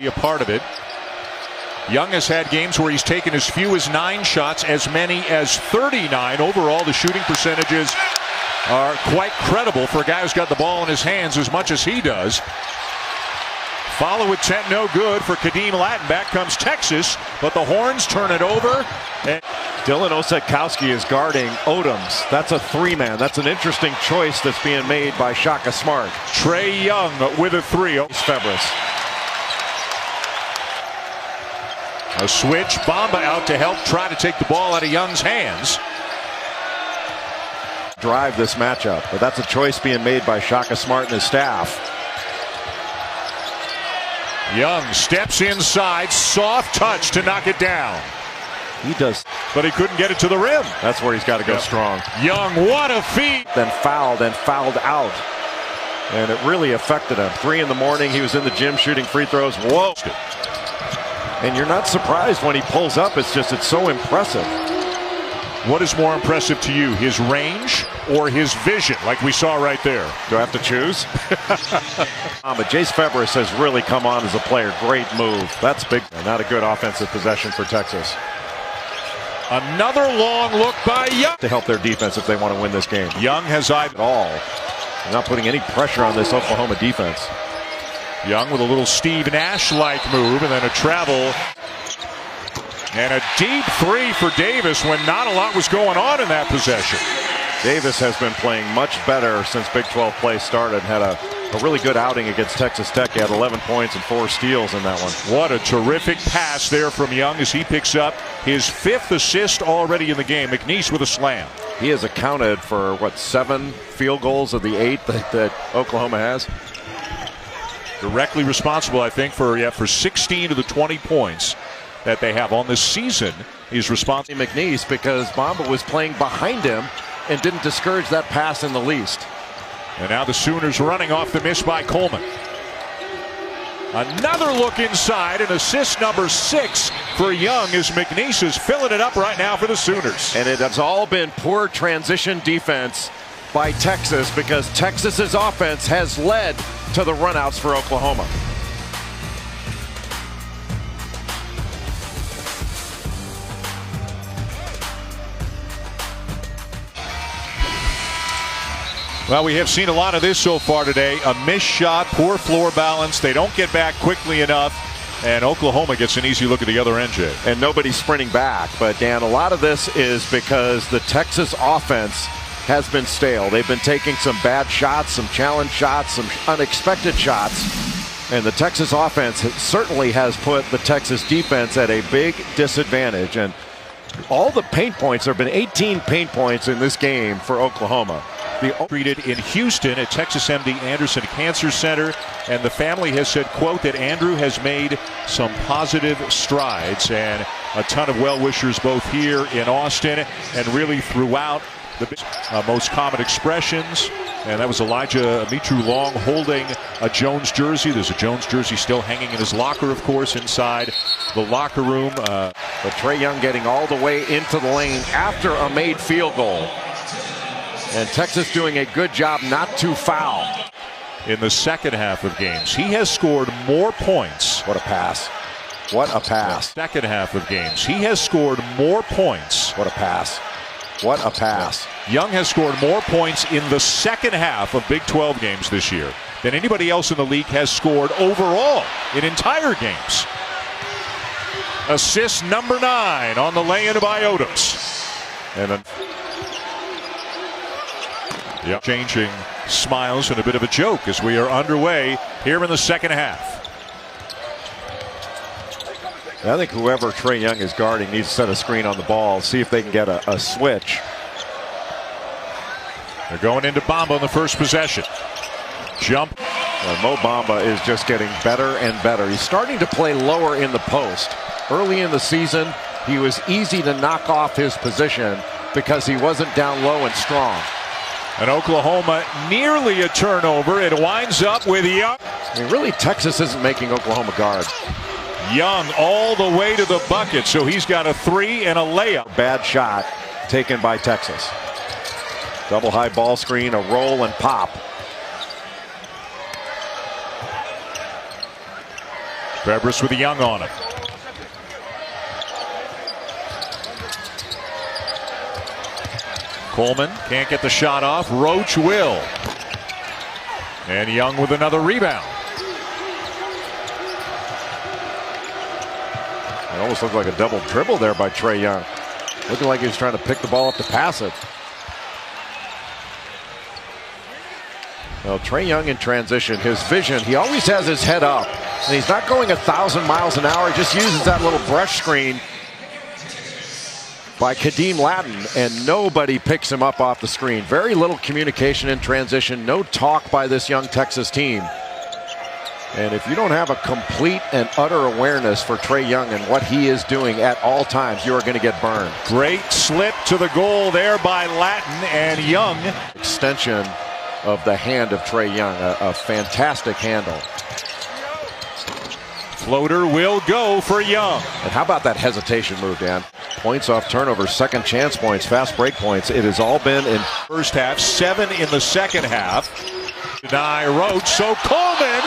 Be a part of it. Young has had games where he's taken as few as 9 shots, as many as 39. Overall, the shooting percentages are quite credible for a guy who's got the ball in his hands as much as he does. Follow attempt no good for Kadeem Latin. Back comes Texas, but the Horns turn it over. And Dylan Osetkowski is guarding Odoms. That's a 3-man. That's an interesting choice that's being made by Shaka Smart. Trae Young with a 3. Febres. A switch, Bamba out to help try to take the ball out of Young's hands. Drive this matchup, but that's a choice being made by Shaka Smart and his staff. Young steps inside, soft touch to knock it down. He does, but he couldn't get it to the rim. That's where he's got to go strong. Young, what a feat. Then fouled out. And it really affected him. 3 in the morning, he was in the gym shooting free throws. Whoa. And you're not surprised when he pulls up. It's so impressive. What is more impressive to you, his range or his vision, like we saw right there? Do I have to choose? But Jace Febres has really come on as a player. Great move. That's big. Not a good offensive possession for Texas. Another long look by Young. To help their defense if they want to win this game. Young has eyed at all. They're not putting any pressure on this Oklahoma defense. Young with a little Steve Nash-like move, and then a travel. And a deep 3 for Davis when not a lot was going on in that possession. Davis has been playing much better since Big 12 play started. Had a really good outing against Texas Tech. He had 11 points and 4 steals in that one. What a terrific pass there from Young as he picks up his 5th assist already in the game. McNeese with a slam. He has accounted for, 7 field goals of the 8 that Oklahoma has. Directly responsible, I think, for 16 of the 20 points that they have on this season. He's responsible. McNeese, because Bamba was playing behind him and didn't discourage that pass in the least. And now the Sooners running off the miss by Coleman. Another look inside, and assist number 6 for Young as McNeese is filling it up right now for the Sooners. And it has all been poor transition defense by Texas, because Texas's offense has led to the runouts for Oklahoma. Well, we have seen a lot of this so far today. A missed shot, poor floor balance. They don't get back quickly enough. And Oklahoma gets an easy look at the other end, Jay. And nobody's sprinting back. But, Dan, a lot of this is because the Texas offense has been stale. They've been taking some bad shots, some challenge shots, some unexpected shots. And the Texas offense certainly has put the Texas defense at a big disadvantage. And all the paint points, there have been 18 paint points in this game for Oklahoma. Treated in Houston at Texas MD Anderson Cancer Center, and the family has said, quote, that Andrew has made some positive strides, and a ton of well-wishers both here in Austin and really throughout the most common expressions. And that was Elijah Mitru Long holding a Jones jersey. There's a Jones jersey still hanging in his locker, of course, inside the locker room. But Trey Young getting all the way into the lane after a made field goal. And Texas doing a good job not to foul. In the second half of games, he has scored more points. What a pass. What a pass. Second half of games, he has scored more points. What a pass. What a pass. Young has scored more points in the second half of Big 12 games this year than anybody else in the league has scored overall in entire games. Assist number 9 on the lay-in by Odoms. And then changing smiles and a bit of a joke as we are underway here in the second half. I think whoever Trey Young is guarding needs to set a screen on the ball, see if they can get a switch. They're going into Bamba on the first possession. Jump. Well, Mo Bamba is just getting better and better. He's starting to play lower in the post. Early in the season, he was easy to knock off his position because he wasn't down low and strong. And Oklahoma nearly a turnover. It winds up with Young. I mean, really, Texas isn't making Oklahoma guard. Young all the way to the bucket, so he's got a 3 and a layup. Bad shot taken by Texas. Double high ball screen, a roll and pop. Febres with Young on him. Coleman can't get the shot off. Roach will. And Young with another rebound. It almost looked like a double dribble there by Trey Young. Looking like he was trying to pick the ball up to pass it. Well, Trey Young in transition, his vision, he always has his head up. And he's not going 1,000 miles an hour. He just uses that little brush screen by Kadeem Latin, and nobody picks him up off the screen. Very little communication in transition. No talk by this young Texas team. And if you don't have a complete and utter awareness for Trey Young and what he is doing at all times, you are going to get burned. Great slip to the goal there by Latin, and Young. Extension of the hand of Trey Young. A fantastic handle. Floater will go for Young. And how about that hesitation move, Dan? Points off turnovers, second chance points, fast break points. It has all been in first half, 7 in the second half. Deny Roach, so Coleman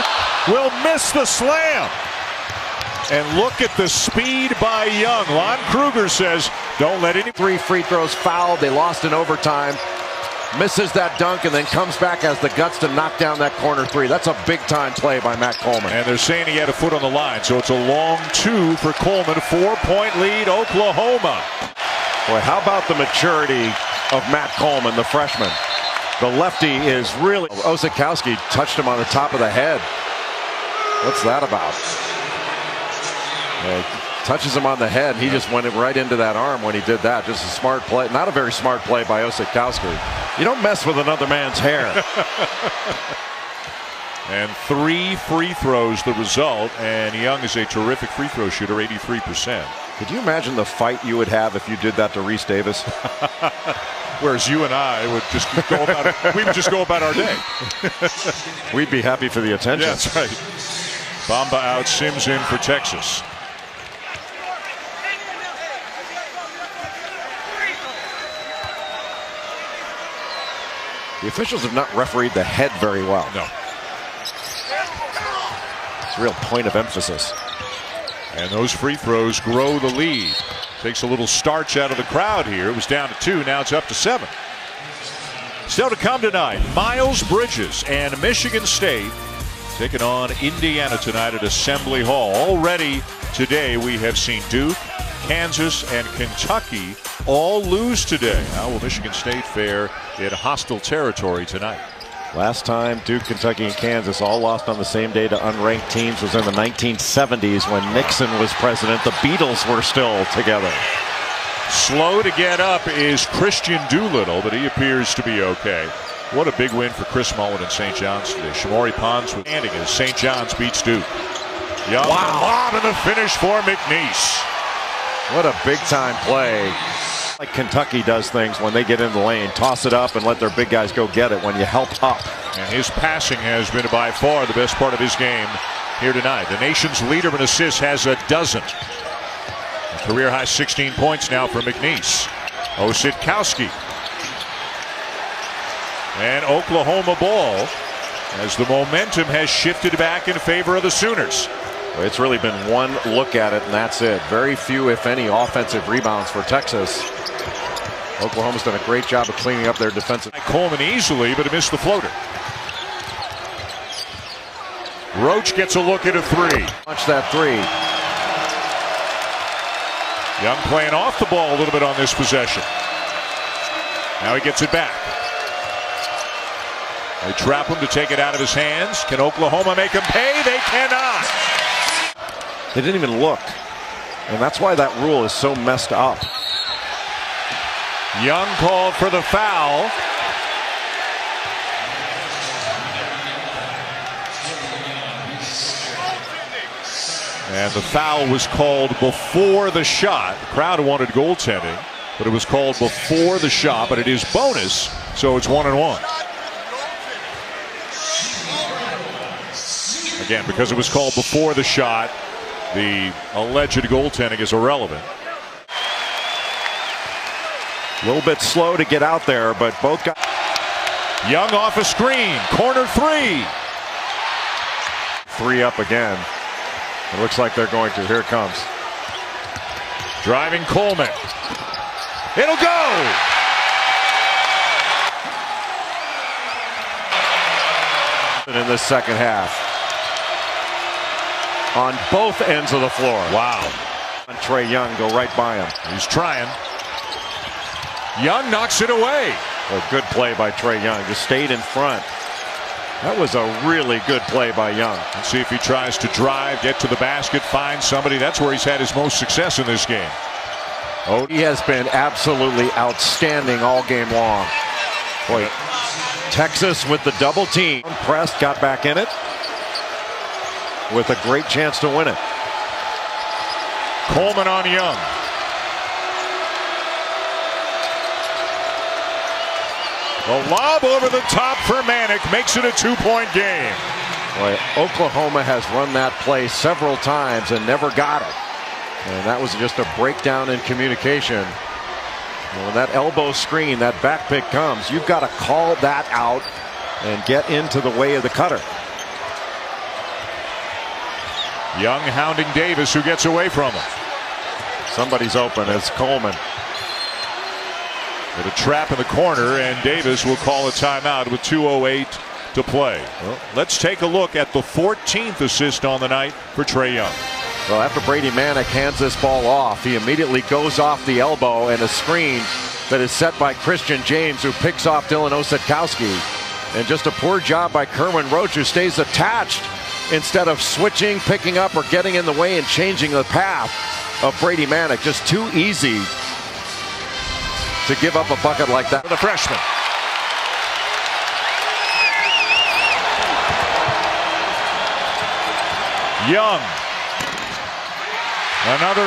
will miss the slam. And look at the speed by Young. Lon Kruger says, don't let any 3 free throws fouled. They lost in overtime. Misses that dunk and then comes back, has the guts to knock down that corner 3. That's a big-time play by Matt Coleman. And they're saying he had a foot on the line, so it's a long 2 for Coleman. 4-point lead, Oklahoma. Boy, how about the maturity of Matt Coleman, the freshman? The lefty is really... Osikowski touched him on the top of the head. What's that about? Touches him on the head. He just went right into that arm when he did that. Just a smart play. Not a very smart play by Osikowski. You don't mess with another man's hair. And 3 free throws the result. And Young is a terrific free throw shooter, 83%. Could you imagine the fight you would have if you did that to Reese Davis? Whereas you and I would just go about we would just go about our day. We'd be happy for the attention. Yeah, that's right. Bamba out, Sims in for Texas. The officials have not refereed the head very well. No. It's a real point of emphasis. And those free throws grow the lead. Takes a little starch out of the crowd here. It was down to 2. Now it's up to 7. Still to come tonight, Miles Bridges and Michigan State taking on Indiana tonight at Assembly Hall. Already today we have seen Duke, Kansas, and Kentucky all lose today. How will Michigan State fare in hostile territory tonight? Last time Duke, Kentucky, and Kansas all lost on the same day to unranked teams was in the 1970s when Nixon was president. The Beatles were still together. Slow to get up is Christian Doolittle, but he appears to be okay. What a big win for Chris Mullen and St. John's today. Shamori Pons with standing as St. John's beats Duke. Young lob and the finish for McNeese. What a big-time play. Like Kentucky does things when they get in the lane. Toss it up and let their big guys go get it when you help up. And his passing has been by far the best part of his game here tonight. The nation's leader in assists has a dozen. A career-high 16 points now for McNeese. Osikowski. And Oklahoma ball as the momentum has shifted back in favor of the Sooners. It's really been one look at it, and that's it. Very few, if any, offensive rebounds for Texas. Oklahoma's done a great job of cleaning up their defensive. Coleman easily, but he missed the floater. Roach gets a look at a 3. Watch that 3. Young playing off the ball a little bit on this possession. Now he gets it back. They trap him to take it out of his hands. Can Oklahoma make him pay? They cannot. They didn't even look. And that's why that rule is so messed up. Young called for the foul. And the foul was called before the shot. The crowd wanted goaltending, but it was called before the shot, but it is bonus, so it's 1-1. Again, because it was called before the shot, the alleged goaltending is irrelevant. A little bit slow to get out there, but both guys. Young off a screen, corner 3. 3 up again. It looks like they're going to. Here it comes. Driving Coleman. It'll go! In the second half. On both ends of the floor. Wow. And Trey Young go right by him. He's trying. Young knocks it away. A good play by Trey Young. Just stayed in front. That was a really good play by Young. Let's see if he tries to drive, get to the basket, find somebody. That's where he's had his most success in this game. Oh, he has been absolutely outstanding all game long. Boy, Texas with the double team. Pressed, got back in it with a great chance to win it. Coleman on Young. The lob over the top for Manick makes it a 2-point game. Boy, Oklahoma has run that play several times and never got it. And that was just a breakdown in communication. When that elbow screen, that back pick comes, you've got to call that out and get into the way of the cutter. Young hounding Davis, who gets away from him. Somebody's open. It's Coleman. With a trap in the corner, and Davis will call a timeout with 2:08 to play. Well, let's take a look at the 14th assist on the night for Trey Young. Well, after Brady Manick hands this ball off, he immediately goes off the elbow and a screen that is set by Christian James, who picks off Dylan Osetkowski. And just a poor job by Kerwin Roach, who stays attached instead of switching, picking up, or getting in the way and changing the path of Brady Manick. Just too easy to give up a bucket like that. For the freshman. Young. Another